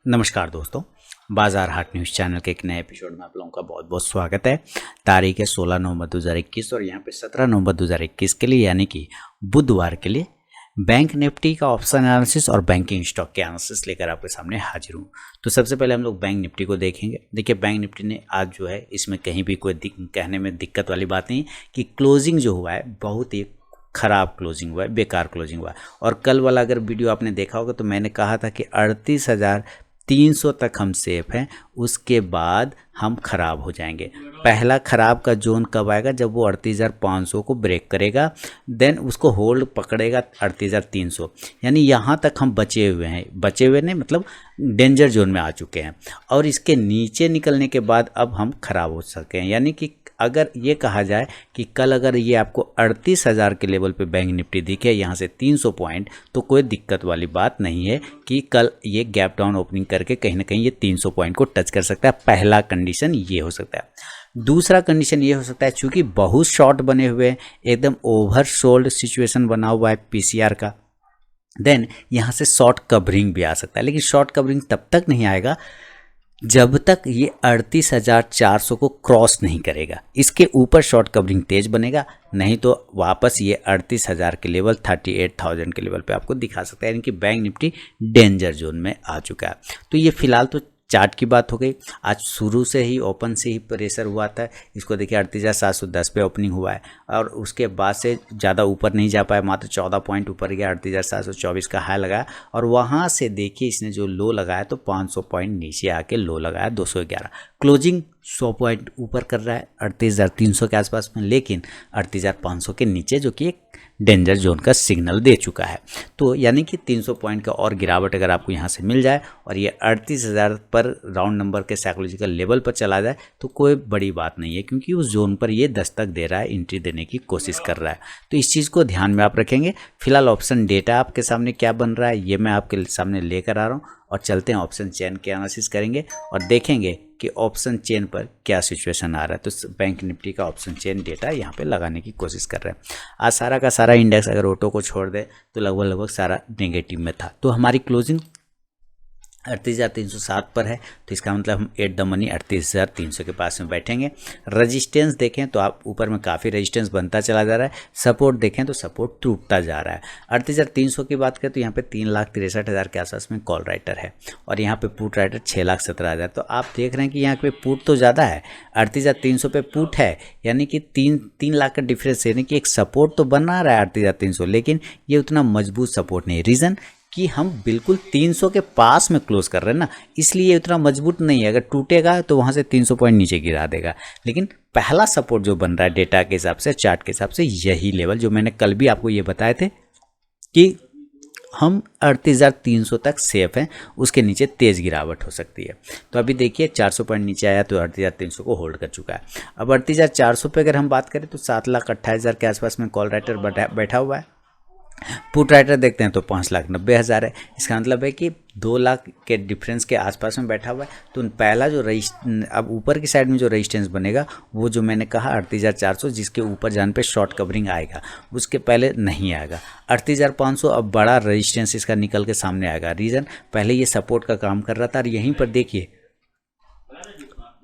नमस्कार दोस्तों, बाजार हाट न्यूज़ चैनल के एक नए एपिसोड में आप लोगों का बहुत बहुत स्वागत है। तारीख है 16 नवंबर 2021 और यहाँ पे 17 नवंबर 2021 के लिए यानी कि बुधवार के लिए बैंक निफ्टी का ऑप्शन एनालिसिस और बैंकिंग स्टॉक के एनालिसिस लेकर आपके सामने हाजिर हूँ। तो सबसे पहले हम लोग बैंक निफ्टी को देखेंगे। देखिए, बैंक निफ्टी ने आज जो है इसमें कहीं भी कोई कहने में दिक्कत वाली बात नहीं कि क्लोजिंग जो हुआ है बहुत ही ख़राब क्लोजिंग हुआ है, बेकार क्लोजिंग हुआ है। और कल वाला अगर वीडियो आपने देखा होगा तो मैंने कहा था कि 38,300 तक हम सेफ हैं, उसके बाद हम ख़राब हो जाएंगे। पहला ख़राब का जोन कब आएगा? जब वो 38,500 को ब्रेक करेगा, देन उसको होल्ड पकड़ेगा 38,300, यानी यहाँ तक हम बचे हुए हैं। बचे हुए नहीं मतलब डेंजर जोन में आ चुके हैं और इसके नीचे निकलने के बाद अब हम ख़राब हो सके हैं। यानी कि अगर ये कहा जाए कि कल अगर ये आपको 38,000 के लेवल पे बैंक निफ्टी दिखे यहाँ से 300 पॉइंट, तो कोई दिक्कत वाली बात नहीं है कि कल ये गैप डाउन ओपनिंग करके कहीं ना कहीं ये 300 पॉइंट को टच कर सकता है। पहला कंडीशन ये हो सकता है। दूसरा कंडीशन ये हो सकता है, चूँकि बहुत शॉर्ट बने हुए हैं, एकदम ओवर सोल्ड सिचुएशन बना हुआ है पीसीआर का, देन यहाँ से शॉर्ट कवरिंग भी आ सकता है। लेकिन शॉर्ट कवरिंग तब तक नहीं आएगा जब तक ये 38,400 को क्रॉस नहीं करेगा। इसके ऊपर शॉर्ट कवरिंग तेज बनेगा, नहीं तो वापस ये 38,000 के लेवल 38,000 के लेवल पे आपको दिखा सकता है। यानी कि बैंक निफ्टी डेंजर जोन में आ चुका है। तो ये फिलहाल तो चार्ट की बात हो गई। आज शुरू से ही ओपन से ही प्रेशर हुआ था। इसको देखिए 38,710 पे ओपनिंग हुआ है और उसके बाद से ज़्यादा ऊपर नहीं जा पाया, मात्र 14 पॉइंट ऊपर गया, 38,724 का हाई लगाया और वहाँ से देखिए इसने जो लो लगाया तो 500 पॉइंट नीचे आके लो लगाया 211। क्लोजिंग 100 पॉइंट ऊपर कर रहा है 38,300 के आसपास में, लेकिन 38,500 के नीचे, जो कि एक डेंजर जोन का सिग्नल दे चुका है। तो यानी कि 300 पॉइंट का और गिरावट अगर आपको यहाँ से मिल जाए और ये 38,000 पर राउंड नंबर के साइकोलॉजिकल लेवल पर चला जाए तो कोई बड़ी बात नहीं है, क्योंकि उस जोन पर ये दस्तक दे रहा है, एंट्री देने की कोशिश कर रहा है। तो इस चीज़ को ध्यान में आप रखेंगे। फिलहाल ऑप्शन डेटा आपके सामने क्या बन रहा है ये मैं आपके सामने लेकर आ रहा हूँ और चलते हैं ऑप्शन चेन के एनालिसिस करेंगे और देखेंगे कि ऑप्शन चेन पर क्या सिचुएशन आ रहा है। तो बैंक निफ्टी का ऑप्शन चेन डेटा यहाँ पे लगाने की कोशिश कर रहे हैं। आज सारा का सारा इंडेक्स अगर ऑटो को छोड़ दे तो लगभग सारा नेगेटिव में था। तो हमारी क्लोजिंग 38,307 पर है, तो इसका मतलब हम एट द मनी 38,300 के पास में बैठेंगे। रजिस्टेंस देखें तो आप ऊपर में काफ़ी रजिस्टेंस बनता चला जा रहा है। सपोर्ट देखें तो सपोर्ट टूटता जा रहा है। 38,300 की बात करें तो यहाँ पे 3,63,000 के आसपास में कॉल राइटर है और यहाँ पे पुट राइटर 6,17,000। तो आप देख रहे हैं कि यहाँ पे पुट तो ज़्यादा है, 38,300 पे पुट है, यानी कि 3 लाख का डिफरेंस, यानी कि एक सपोर्ट तो बना रहा है 38,300, लेकिन ये उतना मजबूत सपोर्ट नहीं। रीज़न कि हम बिल्कुल 300 के पास में क्लोज कर रहे हैं ना, इसलिए उतना मजबूत नहीं है। अगर टूटेगा तो वहाँ से 300 पॉइंट नीचे गिरा देगा। लेकिन पहला सपोर्ट जो बन रहा है डेटा के हिसाब से, चार्ट के हिसाब से, यही लेवल जो मैंने कल भी आपको ये बताए थे कि हम 38,300 तक सेफ हैं, उसके नीचे तेज़ गिरावट हो सकती है। तो अभी देखिए 400 पॉइंट नीचे आया तो 38,300 को होल्ड कर चुका है। अब 38,400 पे अगर हम बात करें तो 7,28,000 के आसपास में कॉल राइटर बैठा हुआ है। पुट राइटर देखते हैं तो 5,90,000 है। इसका मतलब है कि 2 लाख के डिफरेंस के आसपास में बैठा हुआ है। तो पहला जो अब ऊपर की साइड में जो रेजिस्टेंस बनेगा वो जो मैंने कहा 38,400, जिसके ऊपर जाने पे शॉर्ट कवरिंग आएगा, उसके पहले नहीं आएगा। 38,500 अब बड़ा रेजिस्टेंस इसका निकल के सामने आएगा। रीज़न, पहले ये सपोर्ट का काम कर रहा था और यहीं पर देखिए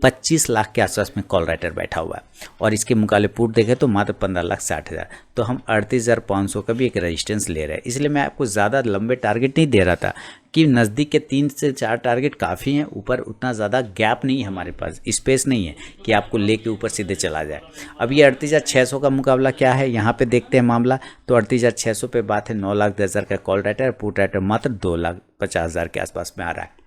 25 लाख के आसपास में कॉल राइटर बैठा हुआ है और इसके मुकाबले पुट देखें तो मात्र 15,60,000। तो हम 38,500 का भी एक रेजिस्टेंस ले रहे हैं। इसलिए मैं आपको ज़्यादा लंबे टारगेट नहीं दे रहा था कि नज़दीक के 3 से 4 टारगेट काफ़ी हैं। ऊपर उतना ज़्यादा गैप नहीं है, हमारे पास स्पेस नहीं है कि आपको लेके ऊपर सीधे चला जाए। अब ये 38,600 का मुकाबला क्या है यहाँ पे देखते हैं मामला। तो 38,600 पे बात है 9,10,000 का कॉल राइटर, पुट राइटर मात्र 2,50,000 के आसपास में आ रहा है।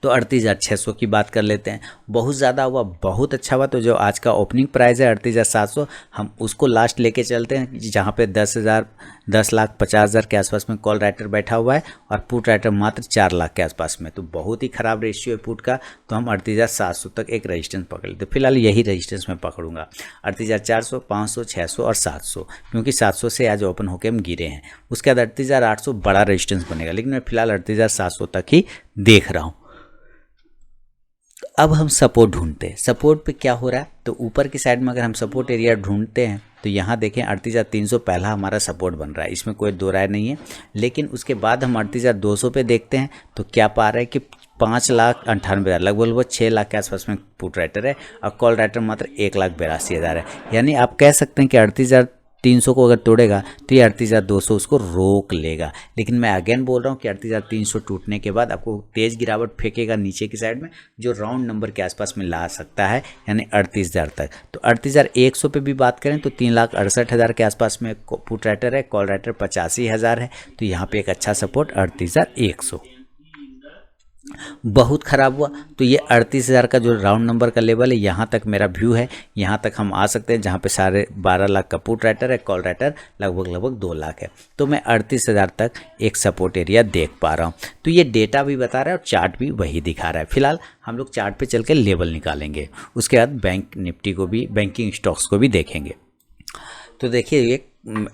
तो 38,600 की बात कर लेते हैं। बहुत ज़्यादा हुआ, बहुत अच्छा हुआ। तो जो आज का ओपनिंग प्राइस है 38,700, हम उसको लास्ट लेके चलते हैं जहाँ पे 10,50,000 के आसपास में कॉल राइटर बैठा हुआ है और पुट राइटर मात्र 4 लाख के आसपास में। तो बहुत ही ख़राब रेशियो है पुट का। तो हम 38,700 तक एक रजिस्टेंस पकड़ लेते। फिलहाल यही रजिस्टेंस मैं पकड़ूंगा, 38,400, 500, 600 और 700, क्योंकि 700 से आज ओपन होकर हम गिरे हैं। उसके बाद 38,800 बड़ा रजिस्टेंस बनेगा, लेकिन मैं फिलहाल 38,700 तक ही देख रहा हूँ। अब हम सपोर्ट ढूंढते हैं। सपोर्ट पे क्या हो रहा है, तो ऊपर की साइड में अगर हम सपोर्ट एरिया ढूंढते हैं तो यहाँ देखें 38,300 पहला हमारा सपोर्ट बन रहा है, इसमें कोई दो राय नहीं है। लेकिन उसके बाद हम 38,200 पे देखते हैं तो क्या पा रहे हैं कि 5,98,000 लगभग 6 लाख के आसपास में पुट राइटर है और कॉल राइटर मात्र 1,82,000 है। यानी आप कह सकते हैं कि 38,300 को अगर तोड़ेगा तो ये 38,200 उसको रोक लेगा। लेकिन मैं अगेन बोल रहा हूँ कि 38,300 टूटने के बाद आपको तेज़ गिरावट फेंकेगा नीचे की साइड में, जो राउंड नंबर के आसपास में ला सकता है, यानी 38,000 तक। तो 38,100 पे भी बात करें तो 3,68,000 के आसपास में पुट राइटर है, कॉल राइटर 85,000 है। तो यहाँ पे एक अच्छा सपोर्ट 38,100। बहुत ख़राब हुआ तो ये 38,000 का जो राउंड नंबर का लेवल है, यहाँ तक मेरा व्यू है, यहाँ तक हम आ सकते हैं, जहाँ पे 12.5 लाख का पुट राइटर है, कॉल राइटर लगभग 2 लाख है। तो मैं 38,000 तक एक सपोर्ट एरिया देख पा रहा हूँ। तो ये डेटा भी बता रहा है और चार्ट भी वही दिखा रहा है। फिलहाल हम लोग चार्ट पे चल के लेवल निकालेंगे, उसके बाद बैंक निफ्टी को भी, बैंकिंग स्टॉक्स को भी देखेंगे। तो देखिए ये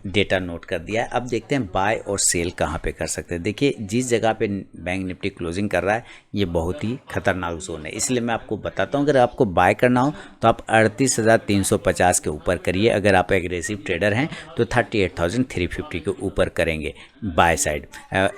डेटा नोट कर दिया है। अब देखते हैं बाय और सेल कहाँ पे कर सकते हैं। देखिए जिस जगह पे बैंक निफ्टी क्लोजिंग कर रहा है ये बहुत ही खतरनाक जोन है, इसलिए मैं आपको बताता हूँ अगर आपको बाय करना हो तो आप 38,350 के ऊपर करिए। अगर आप एग्रेसिव ट्रेडर हैं तो 38,350 के ऊपर करेंगे बाय साइड।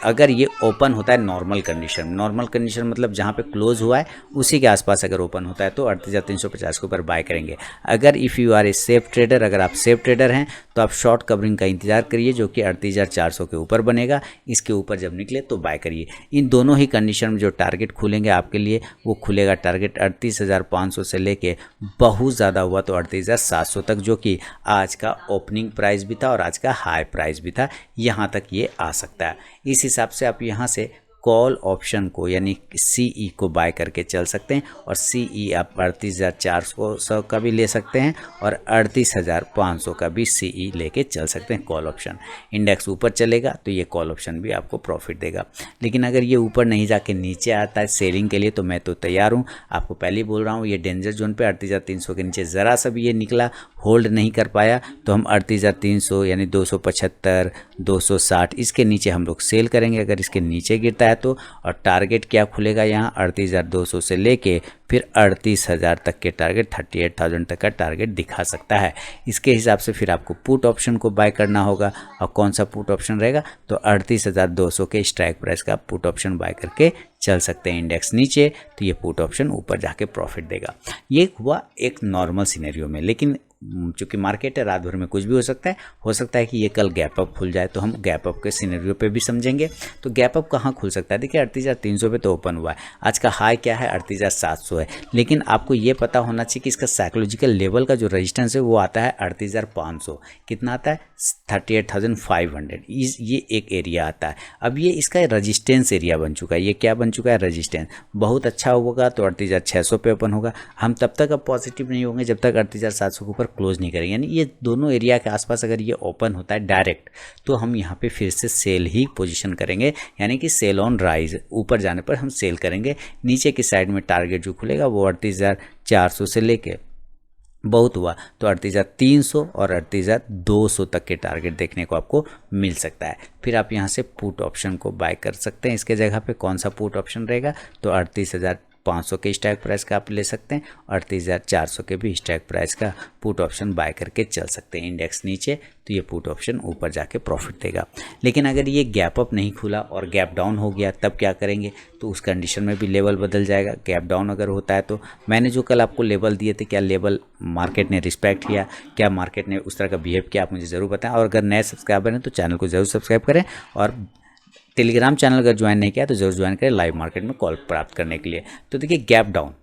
अगर ये ओपन होता है नॉर्मल कंडीशन मतलब जहाँ पे क्लोज हुआ है उसी के आसपास अगर ओपन होता है तो 38,350 के ऊपर बाय करेंगे। अगर if you are a safe trader, अगर आप सेफ ट्रेडर हैं तो आप शॉर्ट कवरिंग का इंतजार करिए जो कि 38,400 के ऊपर बनेगा। इसके ऊपर जब निकले तो बाय करिए। इन दोनों ही कंडीशन में जो टारगेट खुलेंगे आपके लिए, वो खुलेगा टारगेट 38,500 से लेके बहुत ज़्यादा हुआ तो 38,700 तक, जो कि आज का ओपनिंग प्राइस भी था और आज का हाई प्राइस भी था। यहाँ तक ये आ सकता है। इस हिसाब से आप यहाँ से कॉल ऑप्शन को यानी CE को बाय करके चल सकते हैं और CE आप 38,400 का भी ले सकते हैं और 38,500 का भी CE लेके चल सकते हैं कॉल ऑप्शन। इंडेक्स ऊपर चलेगा तो ये कॉल ऑप्शन भी आपको प्रॉफिट देगा। लेकिन अगर ये ऊपर नहीं जाके नीचे आता है सेलिंग के लिए तो मैं तो तैयार हूँ। आपको पहले ही बोल रहा हूँ ये डेंजर जोन पे 38,300 के नीचे ज़रा सा भी ये निकला, होल्ड नहीं कर पाया तो हम 38,300 यानी 275, 260 इसके नीचे हम लोग सेल करेंगे। अगर इसके नीचे गिरता है तो, और टारगेट क्या खुलेगा यहाँ 38,200 से लेके फिर 38,000 तक के टारगेट, 38,000 तक का टारगेट दिखा सकता है। इसके हिसाब से फिर आपको पुट ऑप्शन को बाय करना होगा। और कौन सा पुट ऑप्शन रहेगा, तो 38,200 के स्ट्राइक प्राइस का पुट ऑप्शन बाय करके चल सकते हैं। इंडेक्स नीचे तो ये पुट ऑप्शन ऊपर जाके प्रॉफिट देगा। ये हुआ एक नॉर्मल सिनेरियो में। लेकिन चूँकि मार्केट है, रात भर में कुछ भी हो सकता है कि ये कल गैप अप खुल जाए, तो हम गैप अप के सिनेरियो पे भी समझेंगे। तो गैप अप कहाँ खुल सकता है, देखिए 38,300 पे तो ओपन हुआ है, आज का हाई क्या है 38,700 है। लेकिन आपको ये पता होना चाहिए कि इसका साइकोलॉजिकल लेवल का जो रेजिस्टेंस है वो आता है 38,500, कितना आता है 38,500, ये एक एरिया आता है। अब ये इसका रेजिस्टेंस एरिया बन चुका है। ये क्या बन चुका है, रेजिस्टेंस। बहुत अच्छा होगा तो 38,600 पे ओपन होगा। हम तब तक अब पॉजिटिव नहीं होंगे जब तक 38,700 के ऊपर क्लोज नहीं करेंगे। यानी ये दोनों एरिया के आसपास अगर ये ओपन होता है डायरेक्ट तो हम यहाँ पे फिर से सेल ही पोजीशन करेंगे, यानी कि सेल ऑन राइज। ऊपर जाने पर हम सेल करेंगे। नीचे की साइड में टारगेट जो खुलेगा वो 38,400 से लेके बहुत हुआ तो 38,300 और 38,200 तक के टारगेट देखने को आपको मिल सकता है। फिर आप यहाँ से पुट ऑप्शन को बाय कर सकते हैं। इसके जगह पे कौन सा पुट ऑप्शन रहेगा, तो 38,500 के स्ट्राइक प्राइस का आप ले सकते हैं, 38,400 के भी स्ट्राइक प्राइस का पुट ऑप्शन बाय करके चल सकते हैं। इंडेक्स नीचे तो ये पुट ऑप्शन ऊपर जाके प्रॉफिट देगा। लेकिन अगर ये गैप अप नहीं खुला और गैप डाउन हो गया तब क्या करेंगे, तो उस कंडीशन में भी लेवल बदल जाएगा। गैप डाउन अगर होता है तो मैंने जो कल आपको लेवल दिए थे, क्या लेवल मार्केट ने रिस्पेक्ट किया, क्या मार्केट ने उस तरह का बिहेव किया, आप मुझे ज़रूर बताएं। और अगर नए सब्सक्राइबर हैं तो चैनल को ज़रूर सब्सक्राइब करें और टेलीग्राम चैनल अगर ज्वाइन नहीं किया तो जरूर ज्वाइन करें लाइव मार्केट में कॉल प्राप्त करने के लिए। तो देखिए गैप डाउन,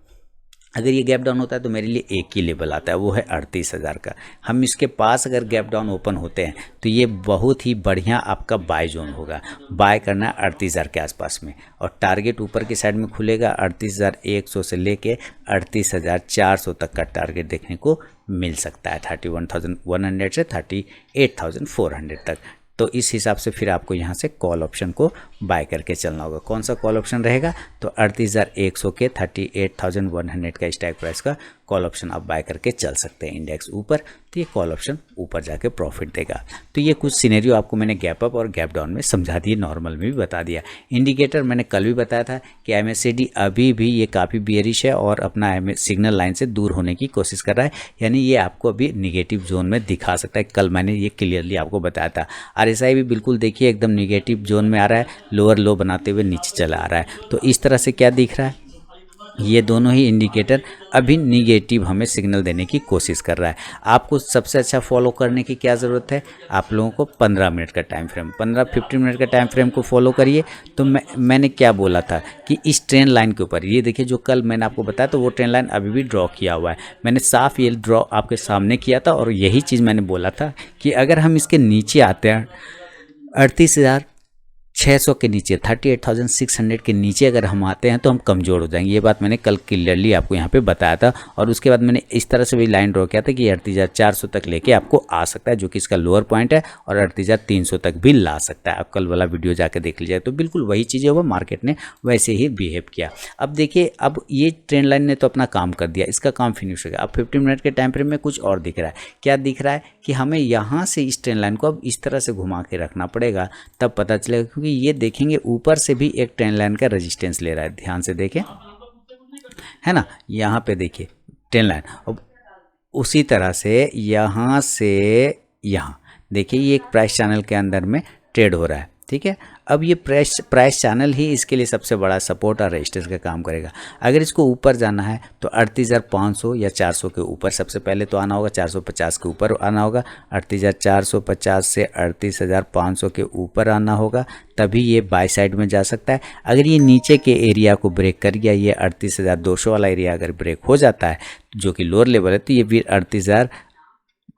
अगर ये गैप डाउन होता है तो मेरे लिए एक ही लेवल आता है, वो है 38,000 का। हम इसके पास अगर गैप डाउन ओपन होते हैं तो ये बहुत ही बढ़िया आपका बाय जोन होगा। बाय करना 38,000 के आसपास में और टारगेट ऊपर की साइड में खुलेगा 38,100 से लेके 38,400 तक का टारगेट देखने को मिल सकता है, 31,100 से 38,400 तक। तो इस हिसाब से फिर आपको यहाँ से कॉल ऑप्शन को बाय करके चलना होगा। कौन सा कॉल ऑप्शन रहेगा? तो 38,100 के 38,100 का स्ट्राइक प्राइस का कॉल ऑप्शन आप बाय करके चल सकते हैं। इंडेक्स ऊपर तो ये कॉल ऑप्शन ऊपर जाके प्रॉफिट देगा। तो ये कुछ सिनेरियो आपको मैंने गैप अप और गैप डाउन में समझा दिए, नॉर्मल में भी बता दिया। इंडिकेटर मैंने कल भी बताया था कि MACD अभी भी ये काफ़ी बियरिश है और अपना सिग्नल लाइन से दूर होने की कोशिश कर रहा है, यानी ये आपको अभी निगेटिव जोन में दिखा सकता है। कल मैंने ये क्लियरली आपको बताया था। RSI भी बिल्कुल देखिए एकदम निगेटिव जोन में आ रहा है, लोअर लो बनाते हुए नीचे चला आ रहा है। तो इस तरह से क्या दिख रहा है, ये दोनों ही इंडिकेटर अभी निगेटिव हमें सिग्नल देने की कोशिश कर रहा है। आपको सबसे अच्छा फॉलो करने की क्या ज़रूरत है? आप लोगों को 15 मिनट का टाइम फ्रेम, 15-15 मिनट का टाइम फ्रेम को फॉलो करिए। तो मैंने क्या बोला था कि इस ट्रेंड लाइन के ऊपर, ये देखिए जो कल मैंने आपको बताया, तो वो ट्रेंड लाइन अभी भी ड्रॉ किया हुआ है। मैंने साफ ये ड्रॉ आपके सामने किया था और यही चीज़ मैंने बोला था कि अगर हम इसके नीचे आते हैं 38,600 के नीचे, 38,600 के नीचे अगर हम आते हैं तो हम कमज़ोर हो जाएंगे। ये बात मैंने कल क्लियरली आपको यहाँ पे बताया था। और उसके बाद मैंने इस तरह से भी लाइन ड्रॉ किया था कि 38,400 तक लेके आपको आ सकता है, जो कि इसका लोअर पॉइंट है, और 38,300 तक भी ला सकता है। आप कल वाला वीडियो जाकर देख लीजिए, तो बिल्कुल वही चीज़ें हुआ, मार्केट ने वैसे ही बिहेव किया। अब देखिए, अब ये ट्रेंड लाइन ने तो अपना काम कर दिया, इसका काम फिनिश हो गया। अब 15 मिनट के टाइम फ्रेम में कुछ और दिख रहा है। क्या दिख रहा है कि हमें यहाँ से इस ट्रेंड लाइन को अब इस तरह से घुमा के रखना पड़ेगा, तब पता चलेगा। क्योंकि ये देखेंगे ऊपर से भी एक ट्रेंड लाइन का रेजिस्टेंस ले रहा है, ध्यान से देखें, है ना, यहाँ पे देखिए ट्रेंड लाइन। अब उसी तरह से यहाँ से यहाँ देखिए, ये एक प्राइस चैनल के अंदर में ट्रेड हो रहा है, ठीक है। अब ये प्राइस चैनल ही इसके लिए सबसे बड़ा सपोर्ट और रेजिस्टेंस का काम करेगा। अगर इसको ऊपर जाना है तो 38,500 या 400 के ऊपर सबसे पहले तो आना होगा, 450 के ऊपर आना होगा। 38,450 से 38,500 के ऊपर आना होगा, तभी ये बाय साइड में जा सकता है। अगर ये नीचे के एरिया को ब्रेक कर गया, ये 38,200 वाला एरिया अगर ब्रेक हो जाता है, जो कि लोअर लेवल है, तो ये भी 38,000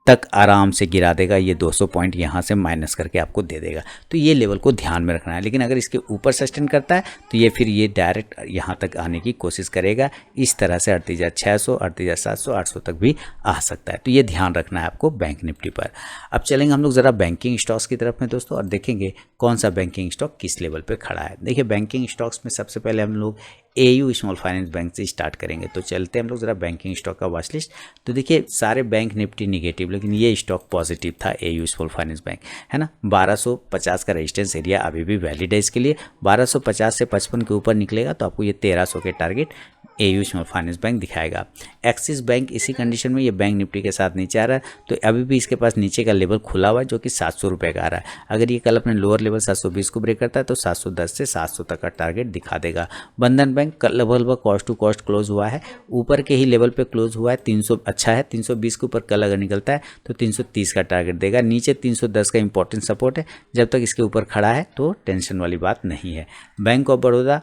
तक आराम से गिरा देगा। ये 200 पॉइंट यहाँ से माइनस करके आपको दे देगा। तो ये लेवल को ध्यान में रखना है। लेकिन अगर इसके ऊपर सस्टेन करता है तो ये फिर ये डायरेक्ट यहाँ तक आने की कोशिश करेगा। इस तरह से 38,600, 38,700, 800 तक भी आ सकता है। तो ये ध्यान रखना है आपको बैंक निफ्टी पर। अब चलेंगे हम लोग ज़रा बैंकिंग स्टॉक्स की तरफ में दोस्तों, और देखेंगे कौन सा बैंकिंग स्टॉक किस लेवल पर खड़ा है। देखिए, बैंकिंग स्टॉक्स में सबसे पहले हम लोग AU स्मॉल फाइनेंस बैंक से स्टार्ट करेंगे। तो चलते हैं हम लोग ज़रा बैंकिंग स्टॉक का वॉच लिस्ट। तो देखिए, सारे बैंक निफ्टी निगेटिव, लेकिन ये स्टॉक पॉजिटिव था, AU स्मॉल फाइनेंस बैंक, है ना। 1250 का रेजिस्टेंस एरिया अभी भी वैलिड है इसके लिए। 1250 से 55 के ऊपर निकलेगा तो आपको ये 1300 के target AU small finance bank दिखाएगा। एक्सिस बैंक इसी कंडीशन में, ये बैंक निफ्टी के साथ नीचे आ रहा है, तो अभी भी इसके पास नीचे का लेवल खुला हुआ है, जो कि 700 रुपये का आ रहा है। अगर ये कल अपने लोअर लेवल 720 को ब्रेक करता है तो 710 से 700 तक का टारगेट दिखा देगा। बंधन बैंक कल लगभग कॉस्ट टू कॉस्ट क्लोज हुआ है, ऊपर के ही लेवल पे क्लोज हुआ है। 300 अच्छा है, 320 के ऊपर कल अगर निकलता है तो 330 का टारगेट देगा। नीचे 310 का इंपॉर्टेंट सपोर्ट है, जब तक इसके ऊपर खड़ा है तो टेंशन वाली बात नहीं है। बैंक ऑफ बड़ौदा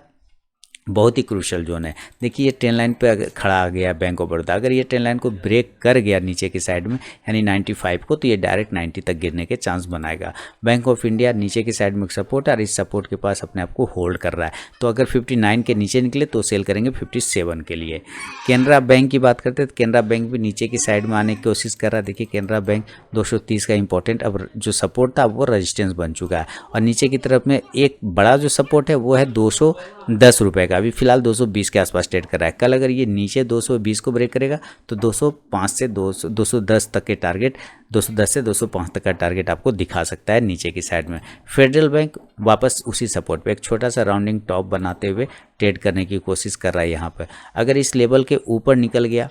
बहुत ही क्रूशल जोन है। देखिए, ये ट्रेंड लाइन पे अगर खड़ा आ गया बैंक ऑफ बड़ौदा, अगर ये ट्रेंड लाइन को ब्रेक कर गया नीचे की साइड में, यानी 95 को, तो ये डायरेक्ट 90 तक गिरने के चांस बनाएगा। बैंक ऑफ इंडिया नीचे की साइड में एक सपोर्ट है और इस सपोर्ट के पास अपने आप को होल्ड कर रहा है। तो अगर 59 के नीचे निकले तो सेल करेंगे 57 के लिए। केनरा बैंक की बात करते हैं तो केनरा बैंक भी नीचे की साइड में आने की कोशिश कर रहा है। देखिए, केनरा बैंक 230 का इंपॉर्टेंट अब जो सपोर्ट था वो रजिस्टेंस बन चुका है, और नीचे की तरफ में एक बड़ा जो सपोर्ट है वो है 210 रुपये का। अभी फिलहाल 220 के आसपास ट्रेड कर रहा है। कल अगर ये नीचे 220 को ब्रेक करेगा तो 205 से 210 तक के टारगेट, 210 से 205 तक का टारगेट आपको दिखा सकता है नीचे की साइड में। फेडरल बैंक वापस उसी सपोर्ट पे एक छोटा सा राउंडिंग टॉप बनाते हुए ट्रेड करने की कोशिश कर रहा है यहाँ पर। अगर इस लेवल के ऊपर निकल गया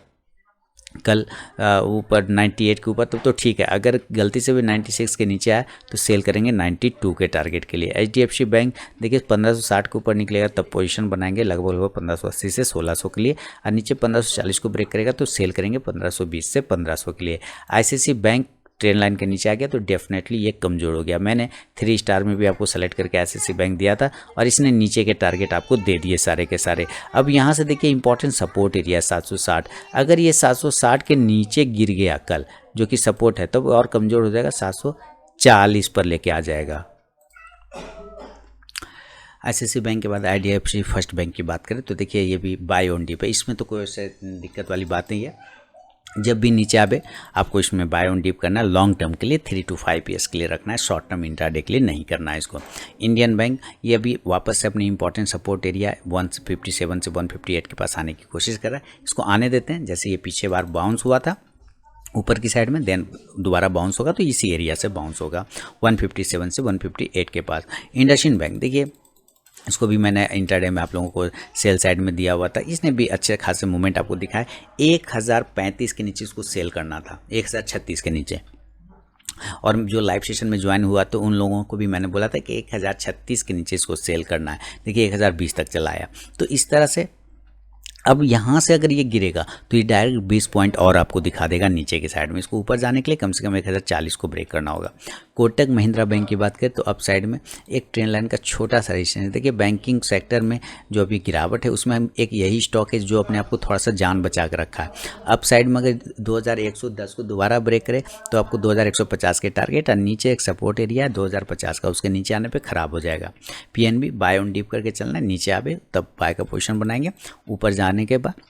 कल ऊपर 98 के ऊपर तो ठीक है। अगर गलती से भी 96 के नीचे आया तो सेल करेंगे 92 के टारगेट के लिए। HDFC बैंक देखिए 1560 के ऊपर निकलेगा तब पोजीशन बनाएंगे लगभग 1580 से 1600 के लिए, और नीचे 1540 को ब्रेक करेगा तो सेल करेंगे 1520 से 1500 के लिए। ICICI बैंक ट्रेंड लाइन के नीचे आ गया तो डेफिनेटली ये कमज़ोर हो गया। मैंने 3 स्टार में भी आपको सेलेक्ट करके ICICI बैंक दिया था और इसने नीचे के टारगेट आपको दे दिए सारे के सारे। अब यहाँ से देखिए इंपॉर्टेंट सपोर्ट एरिया 760, अगर ये 760 के नीचे गिर गया कल जो कि सपोर्ट है, तब और कमज़ोर हो जाएगा, 740 पर लेके आ जाएगा। ICICI बैंक के बाद IDFC फर्स्ट बैंक की बात करें तो देखिए ये भी बाय ऑन डिप है, इसमें तो कोई ऐसे दिक्कत वाली बात नहीं है। जब भी नीचे आवे आपको इसमें बाय ऑन डिप करना है, लॉन्ग टर्म के लिए 3 to 5 ईयर्स के लिए रखना है, शॉर्ट टर्म इंट्राडे के लिए नहीं करना है इसको। इंडियन बैंक ये अभी वापस से अपनी इंपॉर्टेंट सपोर्ट एरिया 157 से 158 के पास आने की कोशिश कर रहा है, इसको आने देते हैं। जैसे ये पीछे बार बाउंस हुआ था ऊपर की साइड में, देन दोबारा बाउंस होगा तो इसी एरिया से बाउंस होगा 157 से 158 के पास। इंडसइंड बैंक देखिए, इसको भी मैंने इंटरडे में आप लोगों को सेल साइड में दिया हुआ था, इसने भी अच्छे खासे मूवमेंट आपको दिखाया। 1035 के नीचे इसको सेल करना था, 1036 के नीचे। और जो लाइव सेशन में ज्वाइन हुआ तो उन लोगों को भी मैंने बोला था कि 1036 के नीचे इसको सेल करना है। देखिए 1020 तक चला आया। तो इस तरह से अब यहाँ से अगर ये गिरेगा तो ये डायरेक्ट 20 पॉइंट और आपको दिखा देगा नीचे की साइड में। इसको ऊपर जाने के लिए कम से कम 1040 को ब्रेक करना होगा। कोटक महिंद्रा बैंक की बात करें तो अप साइड में एक ट्रेंड लाइन का छोटा सा रेजिस्टेंस है। देखिए बैंकिंग सेक्टर में जो अभी गिरावट है उसमें एक यही स्टॉक है जो अपने आप को थोड़ा सा जान बचा कर रखा है। अप साइड में अगर 2110 को दोबारा ब्रेक करे तो आपको 2150 के टारगेट और नीचे एक सपोर्ट एरिया है 2050 का, उसके नीचे आने पर खराब हो जाएगा। PNB बाय ऑन डिप करके चलना है, नीचे आवे तब बाय का पोजिशन बनाएंगे। ऊपर जाने के बाद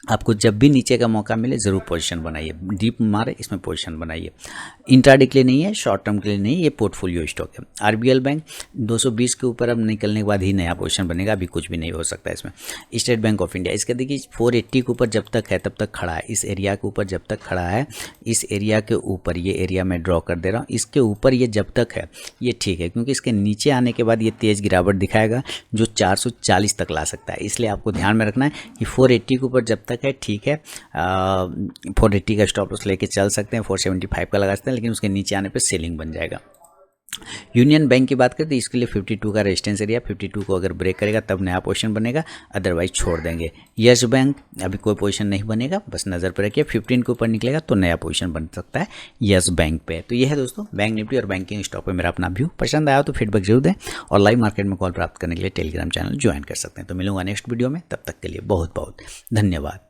आपको जब भी नीचे का मौका मिले ज़रूर पोजीशन बनाइए, डीप मारे इसमें पोजीशन बनाइए। इंट्राडे के लिए नहीं है, शॉर्ट टर्म के लिए नहीं, ये पोर्टफोलियो स्टॉक है। RBL बैंक 220 के ऊपर अब निकलने के बाद ही नया पोजीशन बनेगा, अभी कुछ भी नहीं हो सकता इसमें। स्टेट बैंक ऑफ इंडिया इसके देखिए 480 के ऊपर जब तक है तब तक खड़ा है, इस एरिया के ऊपर जब तक खड़ा है, इस एरिया के ऊपर, ये एरिया मैं ड्रॉ कर दे रहा हूँ, इसके ऊपर ये जब तक है ये ठीक है, क्योंकि इसके नीचे आने के बाद ये तेज़ गिरावट दिखाएगा जो 440 तक ला सकता है। इसलिए आपको ध्यान में रखना है कि 480 के ऊपर जब तक है ठीक है, 480 का स्टॉप लॉस लेके चल सकते हैं, 475 का लगा सकते हैं, लेकिन उसके नीचे आने पे सेलिंग बन जाएगा। यूनियन बैंक की बात करें तो इसके लिए 52 का रेजिस्टेंस एरिया, 52 को अगर ब्रेक करेगा तब नया पोजीशन बनेगा, अदरवाइज छोड़ देंगे। यस बैंक अभी कोई पोजीशन नहीं बनेगा, बस नज़र पर रखिए, 15 के ऊपर निकलेगा तो नया पोजीशन बन सकता है यस बैंक पे। तो ये है दोस्तों बैंक निफ्टी और बैंकिंग स्टॉक पे मेरा अपना व्यू। पसंद आया तो फीडबैक जरूर दें और लाइव मार्केट में कॉल प्राप्त करने के लिए टेलीग्राम चैनल ज्वाइन कर सकते हैं। तो मिलूंगा नेक्स्ट वीडियो में, तब तक के लिए बहुत बहुत धन्यवाद।